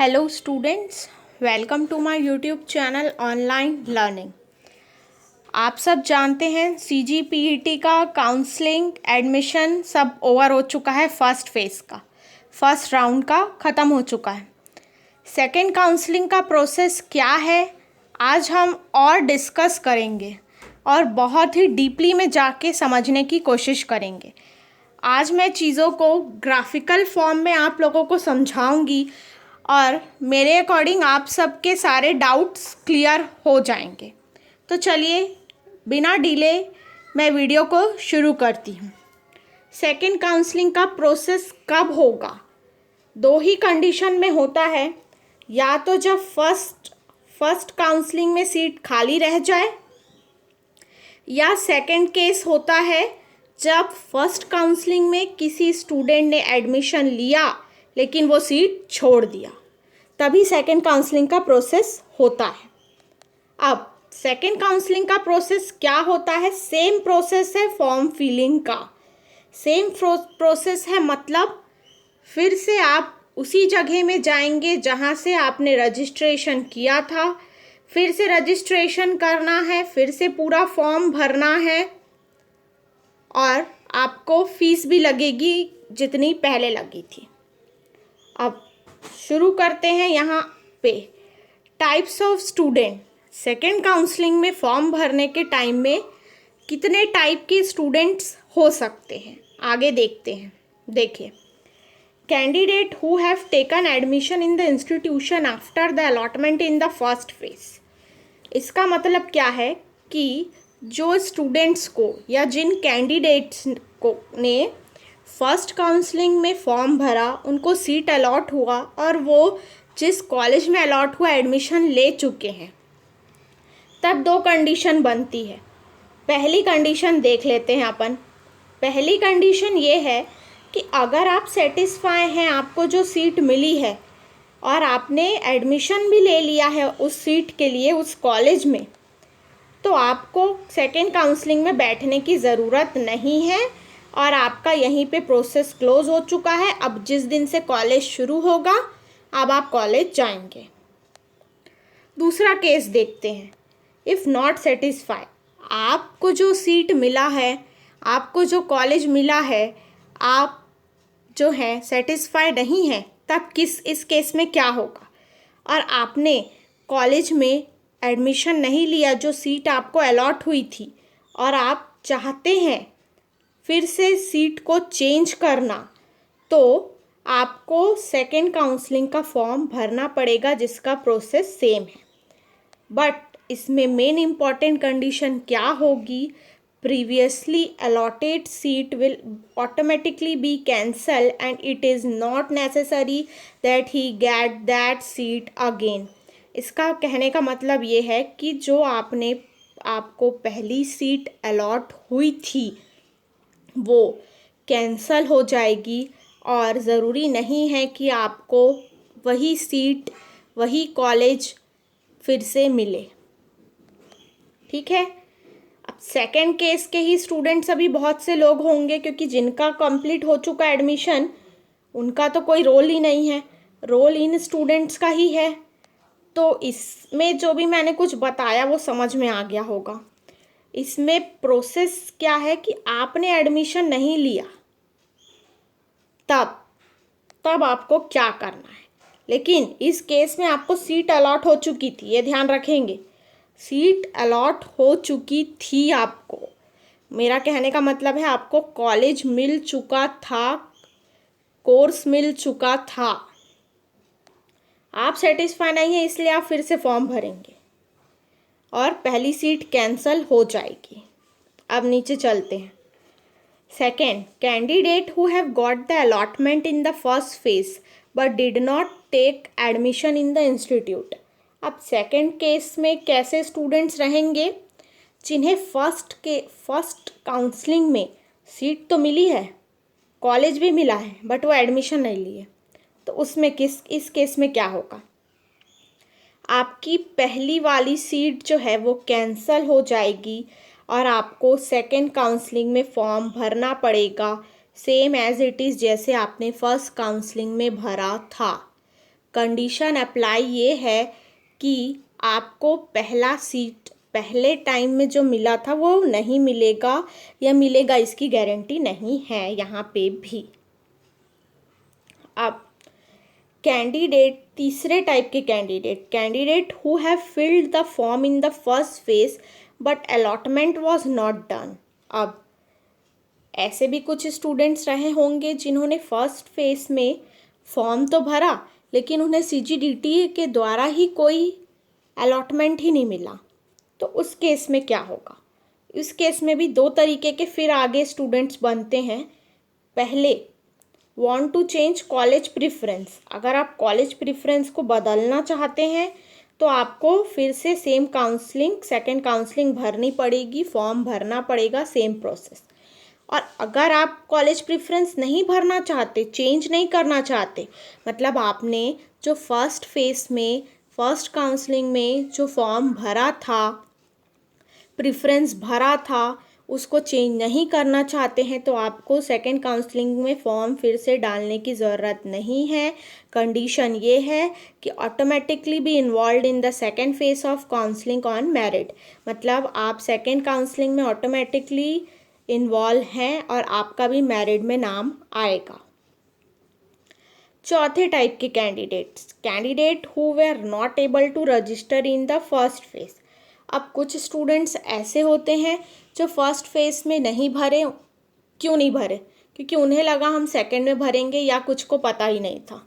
Hello students, welcome to my YouTube channel online learning. आप सब जानते हैं CGPET का काउंसलिंग एडमिशन सब ओवर हो चुका है। फर्स्ट फेज़ का फर्स्ट राउंड का ख़त्म हो चुका है। सेकंड काउंसलिंग का प्रोसेस क्या है आज हम और डिस्कस करेंगे और बहुत ही डीपली में जाके समझने की कोशिश करेंगे। आज मैं चीज़ों को ग्राफिकल फॉर्म में आप लोगों को समझाऊंगी और मेरे अकॉर्डिंग आप सबके सारे डाउट्स क्लियर हो जाएंगे। तो चलिए बिना डिले मैं वीडियो को शुरू करती हूँ। सेकंड काउंसलिंग का प्रोसेस कब होगा? दो ही कंडीशन में होता है, या तो जब फर्स्ट काउंसलिंग में सीट खाली रह जाए, या सेकंड केस होता है जब फर्स्ट काउंसलिंग में किसी स्टूडेंट ने एडमिशन लिया लेकिन वो सीट छोड़ दिया, तभी सेकंड काउंसलिंग का प्रोसेस होता है। अब सेकंड काउंसलिंग का प्रोसेस क्या होता है? सेम प्रोसेस है फॉर्म फिलिंग का, सेम प्रोसेस है। मतलब फिर से आप उसी जगह में जाएंगे जहाँ से आपने रजिस्ट्रेशन किया था, फिर से रजिस्ट्रेशन करना है, फिर से पूरा फॉर्म भरना है और आपको फीस भी लगेगी जितनी पहले लगी थी। अब शुरू करते हैं यहाँ पे। Types of student. Second counselling में फॉर्म भरने के टाइम में कितने टाइप के स्टूडेंट्स हो सकते हैं आगे देखते हैं। देखिए, candidate who have taken admission in the institution after the allotment in the first phase. इसका मतलब क्या है कि जो स्टूडेंट्स को या जिन कैंडिडेट्स को ने फर्स्ट काउंसलिंग में फॉर्म भरा, उनको सीट अलॉट हुआ और वो जिस कॉलेज में अलॉट हुआ एडमिशन ले चुके हैं, तब दो कंडीशन बनती है। पहली कंडीशन देख लेते हैं अपन। पहली कंडीशन ये है कि अगर आप सेटिस्फाई हैं, आपको जो सीट मिली है और आपने एडमिशन भी ले लिया है उस सीट के लिए उस कॉलेज में, तो आपको सेकेंड काउंसलिंग में बैठने की ज़रूरत नहीं है और आपका यहीं पे प्रोसेस क्लोज हो चुका है। अब जिस दिन से कॉलेज शुरू होगा, अब आप कॉलेज जाएंगे। दूसरा केस देखते हैं। इफ़ नॉट सेटिस्फाई, आपको जो सीट मिला है, आपको जो कॉलेज मिला है, आप जो है सेटिस्फाई नहीं है, तब इस केस में क्या होगा? और आपने कॉलेज में एडमिशन नहीं लिया जो सीट आपको अलॉट हुई थी और आप चाहते हैं फिर से सीट को चेंज करना, तो आपको सेकेंड काउंसलिंग का फॉर्म भरना पड़ेगा जिसका प्रोसेस सेम है। बट इसमें मेन इम्पॉर्टेंट कंडीशन क्या होगी? Previously allotted seat will automatically be cancel and it is not necessary that he get that seat again. इसका कहने का मतलब ये है कि जो आपको पहली सीट अलॉट हुई थी वो कैंसल हो जाएगी और ज़रूरी नहीं है कि आपको वही सीट, वही कॉलेज फिर से मिले। ठीक है। अब सेकंड केस के ही स्टूडेंट्स अभी बहुत से लोग होंगे, क्योंकि जिनका कंप्लीट हो चुका एडमिशन उनका तो कोई रोल ही नहीं है, रोल इन स्टूडेंट्स का ही है। तो इसमें जो भी मैंने कुछ बताया वो समझ में आ गया होगा। इसमें प्रोसेस क्या है कि आपने एडमिशन नहीं लिया, तब आपको क्या करना है। लेकिन इस केस में आपको सीट अलॉट हो चुकी थी, ये ध्यान रखेंगे। सीट अलॉट हो चुकी थी आपको, मेरा कहने का मतलब है आपको कॉलेज मिल चुका था, कोर्स मिल चुका था। आप सेटिस्फाई नहीं है इसलिए आप फिर से फॉर्म भरेंगे और पहली सीट कैंसल हो जाएगी। अब नीचे चलते हैं। Second, candidate who have got the allotment in the first phase but did not take admission in the institute. अब सेकेंड केस में कैसे स्टूडेंट्स रहेंगे? जिन्हें फर्स्ट काउंसलिंग में सीट तो मिली है, कॉलेज भी मिला है, बट वो एडमिशन नहीं लिए, तो उसमें इस केस में क्या होगा? आपकी पहली वाली सीट जो है वो कैंसल हो जाएगी और आपको सेकेंड काउंसलिंग में फॉर्म भरना पड़ेगा, सेम एज इट इज़ जैसे आपने फर्स्ट काउंसलिंग में भरा था। कंडीशन अप्लाई ये है कि आपको पहला सीट पहले टाइम में जो मिला था वो नहीं मिलेगा या मिलेगा, इसकी गारंटी नहीं है यहाँ पे भी। अब कैंडिडेट, तीसरे टाइप के candidate who have filled the form in the first phase but allotment was not done. अब ऐसे भी कुछ स्टूडेंट्स रहे होंगे जिन्होंने फर्स्ट फेज में फॉर्म तो भरा लेकिन उन्हें सीजीडीटी के द्वारा ही कोई अलॉटमेंट ही नहीं मिला। तो उस केस में क्या होगा? इस केस में भी दो तरीके के फिर आगे स्टूडेंट्स बनते हैं। पहले, want to change college preference. अगर आप कॉलेज प्रेफरेंस को बदलना चाहते हैं तो आपको फिर से सेम काउंसलिंग, सेकेंड काउंसलिंग भरनी पड़ेगी, फॉर्म भरना पड़ेगा, सेम प्रोसेस। और अगर आप कॉलेज प्रेफरेंस नहीं भरना चाहते, चेंज नहीं करना चाहते, मतलब आपने जो फर्स्ट फेज में, फर्स्ट काउंसलिंग में जो फॉर्म भरा था, प्रेफरेंस भरा था, उसको चेंज नहीं करना चाहते हैं, तो आपको सेकेंड काउंसलिंग में फॉर्म फिर से डालने की ज़रूरत नहीं है। कंडीशन ये है कि automatically be involve in the second phase of counselling on merit. मतलब आप सेकेंड काउंसलिंग में ऑटोमेटिकली इन्वॉल्व हैं और आपका भी मेरिट में नाम आएगा। चौथे टाइप के candidate who were not able to register in the first phase. अब कुछ स्टूडेंट्स ऐसे होते हैं जो फर्स्ट फेज में नहीं भरे। क्यों नहीं भरे? क्योंकि उन्हें लगा हम सेकंड में भरेंगे या कुछ को पता ही नहीं था।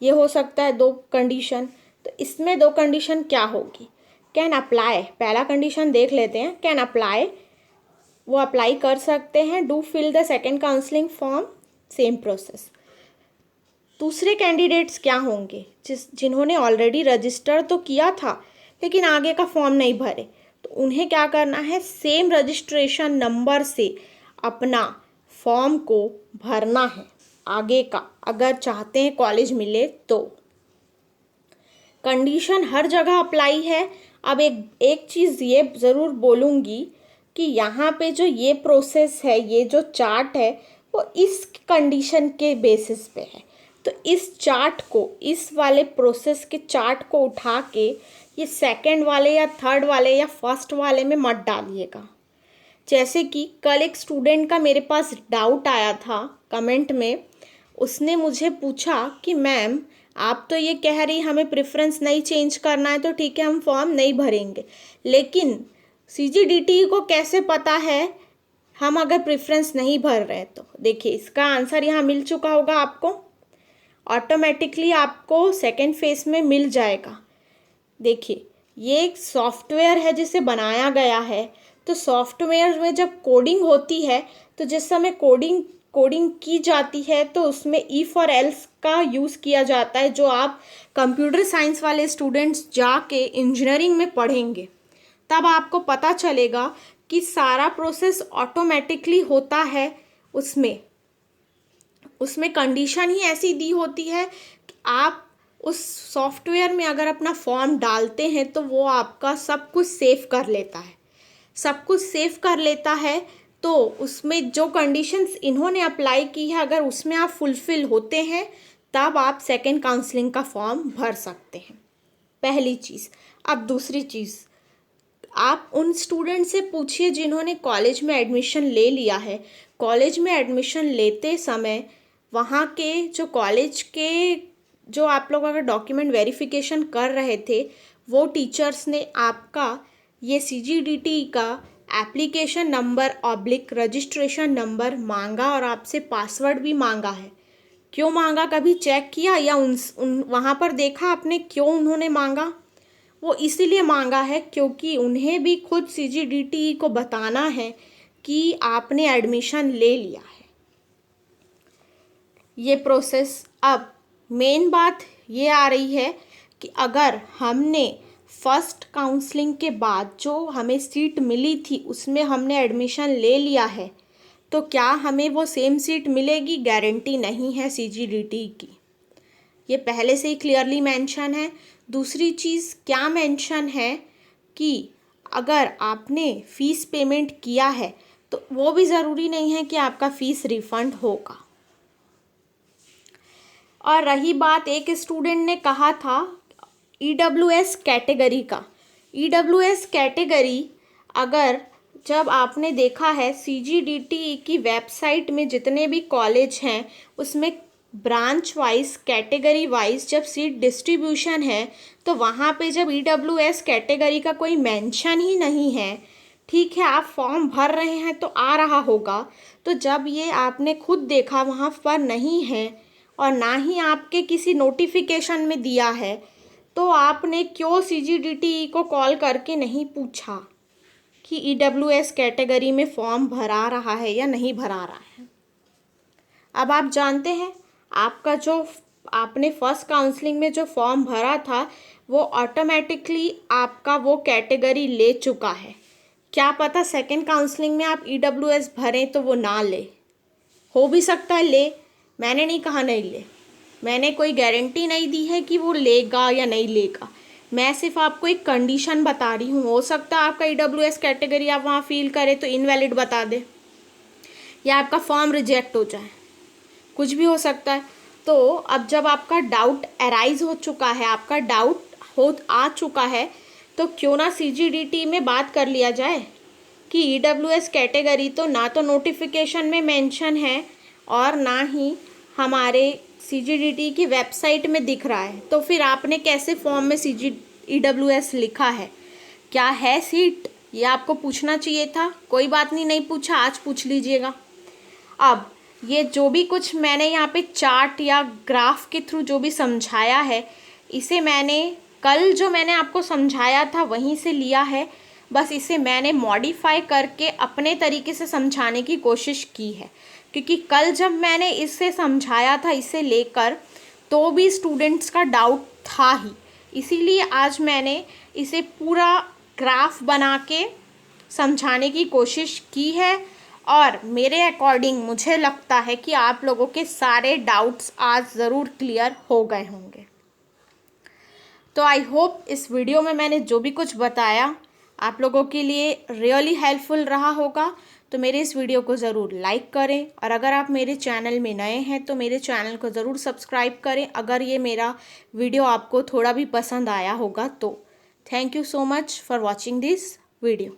ये हो सकता है दो कंडीशन। तो इसमें दो कंडीशन क्या होगी? कैन अप्लाई, पहला कंडीशन देख लेते हैं। कैन अप्लाई, वो अप्लाई कर सकते हैं। Do fill the second counselling form, same process. दूसरे कैंडिडेट्स क्या होंगे? जिन्होंने ऑलरेडी रजिस्टर तो किया था लेकिन आगे का फॉर्म नहीं भरे, तो उन्हें क्या करना है? सेम रजिस्ट्रेशन नंबर से अपना फॉर्म को भरना है आगे का, अगर चाहते हैं कॉलेज मिले तो। कंडीशन हर जगह अप्लाई है। अब एक चीज़ ये ज़रूर बोलूँगी कि यहाँ पे जो ये प्रोसेस है, ये जो चार्ट है, वो इस कंडीशन के बेसिस पे है। तो इस चार्ट को, इस वाले प्रोसेस के चार्ट को उठा के ये सेकंड वाले या थर्ड वाले या फर्स्ट वाले में मत डालिएगा। जैसे कि कल एक स्टूडेंट का मेरे पास डाउट आया था कमेंट में। उसने मुझे पूछा कि मैम, आप तो ये कह रही हमें प्रेफरेंस नहीं चेंज करना है, तो ठीक है हम फॉर्म नहीं भरेंगे, लेकिन सीजीडीटी को कैसे पता है हम अगर प्रेफरेंस नहीं भर रहे हैं? तो देखिए, इसका आंसर यहाँ मिल चुका होगा आपको। ऑटोमेटिकली आपको सेकेंड फेज में मिल जाएगा। देखिए, ये एक सॉफ्टवेयर है जिसे बनाया गया है। तो सॉफ्टवेयर में जब कोडिंग होती है, तो जिस समय कोडिंग की जाती है तो उसमें इफ और एल्स का यूज़ किया जाता है, जो आप कंप्यूटर साइंस वाले स्टूडेंट्स जाके इंजीनियरिंग में पढ़ेंगे। तब आपको पता चलेगा कि सारा प्रोसेस ऑटोमेटिकली होता है। उसमें कंडीशन ही ऐसी दी होती है कि आप उस सॉफ्टवेयर में अगर अपना फॉर्म डालते हैं तो वो आपका सब कुछ सेव कर लेता है। सब कुछ सेव कर लेता है, तो उसमें जो कंडीशंस इन्होंने अप्लाई की है, अगर उसमें आप फुलफ़िल होते हैं तब आप सेकेंड काउंसलिंग का फॉर्म भर सकते हैं। पहली चीज़। अब दूसरी चीज़, आप उन स्टूडेंट से पूछिए जिन्होंने कॉलेज में एडमिशन ले लिया है। कॉलेज में एडमिशन लेते समय वहाँ के जो कॉलेज के जो आप लोग अगर डॉक्यूमेंट वेरिफिकेशन कर रहे थे, वो टीचर्स ने आपका ये सीजीडीटी का application number oblique registration number मांगा और आपसे पासवर्ड भी मांगा है। क्यों मांगा, कभी चेक किया या वहाँ पर देखा आपने क्यों उन्होंने मांगा? वो इसीलिए मांगा है क्योंकि उन्हें भी खुद सीजीडीटी को बताना है कि आपने एडमिशन ले लिया है। ये प्रोसेस। अब मेन बात ये आ रही है कि अगर हमने फर्स्ट काउंसलिंग के बाद जो हमें सीट मिली थी उसमें हमने एडमिशन ले लिया है, तो क्या हमें वो सेम सीट मिलेगी? गारंटी नहीं है सीजीडीटी की। ये पहले से ही क्लियरली मेंशन है। दूसरी चीज़ क्या मेंशन है कि अगर आपने फ़ीस पेमेंट किया है तो वो भी ज़रूरी नहीं है कि आपका फ़ीस रिफ़ंड होगा। और रही बात, एक स्टूडेंट ने कहा था EWS कैटेगरी का। EWS कैटेगरी, अगर जब आपने देखा है CGDT की वेबसाइट में जितने भी कॉलेज हैं उसमें ब्रांच वाइज, कैटेगरी वाइज जब सीट डिस्ट्रीब्यूशन है तो वहाँ पे जब EWS कैटेगरी का कोई मेंशन ही नहीं है, ठीक है आप फॉर्म भर रहे हैं तो आ रहा होगा, तो जब ये आपने खुद देखा वहाँ पर नहीं है और ना ही आपके किसी नोटिफिकेशन में दिया है, तो आपने क्यों CGDT को कॉल करके नहीं पूछा कि EWS कैटेगरी में फॉर्म भरा रहा है या नहीं भरा रहा है। अब आप जानते हैं आपका जो आपने फर्स्ट काउंसलिंग में जो फॉर्म भरा था वो ऑटोमेटिकली आपका वो कैटेगरी ले चुका है। क्या पता सेकंड काउंसलिंग में आप EWS भरें तो वो ना ले, हो भी सकता है ले, मैंने नहीं कहा नहीं ले, मैंने कोई गारंटी नहीं दी है कि वो लेगा या नहीं लेगा, मैं सिर्फ आपको एक कंडीशन बता रही हूँ। हो सकता है आपका EWS कैटेगरी आप वहाँ फिल करें तो इनवैलिड बता दे या आपका फॉर्म रिजेक्ट हो जाए, कुछ भी हो सकता है। तो अब जब आपका डाउट अराइज हो चुका है, आपका डाउट आ चुका है, तो क्यों ना CGDT में बात कर लिया जाए कि EWS कैटेगरी तो ना तो नोटिफिकेशन में मेंशन है और ना ही हमारे CGDT की वेबसाइट में दिख रहा है, तो फिर आपने कैसे फॉर्म में EWS लिखा है, क्या है सीट, ये आपको पूछना चाहिए था। कोई बात नहीं, नहीं पूछा, आज पूछ लीजिएगा। अब ये जो भी कुछ मैंने यहाँ पे चार्ट या ग्राफ के थ्रू जो भी समझाया है, इसे मैंने कल जो मैंने आपको समझाया था वहीं से लिया है, बस इसे मैंने मॉडिफाई करके अपने तरीके से समझाने की कोशिश की है, क्योंकि कल जब मैंने इसे समझाया था इसे लेकर तो भी स्टूडेंट्स का डाउट था ही, इसीलिए आज मैंने इसे पूरा ग्राफ बना के समझाने की कोशिश की है और मेरे अकॉर्डिंग मुझे लगता है कि आप लोगों के सारे डाउट्स आज ज़रूर क्लियर हो गए होंगे। तो आई होप इस वीडियो में मैंने जो भी कुछ बताया आप लोगों के लिए रियली हेल्पफुल रहा होगा। तो मेरे इस वीडियो को ज़रूर लाइक करें और अगर आप मेरे चैनल में नए हैं तो मेरे चैनल को ज़रूर सब्सक्राइब करें अगर ये मेरा वीडियो आपको थोड़ा भी पसंद आया होगा तो। Thank you so much for watching this video.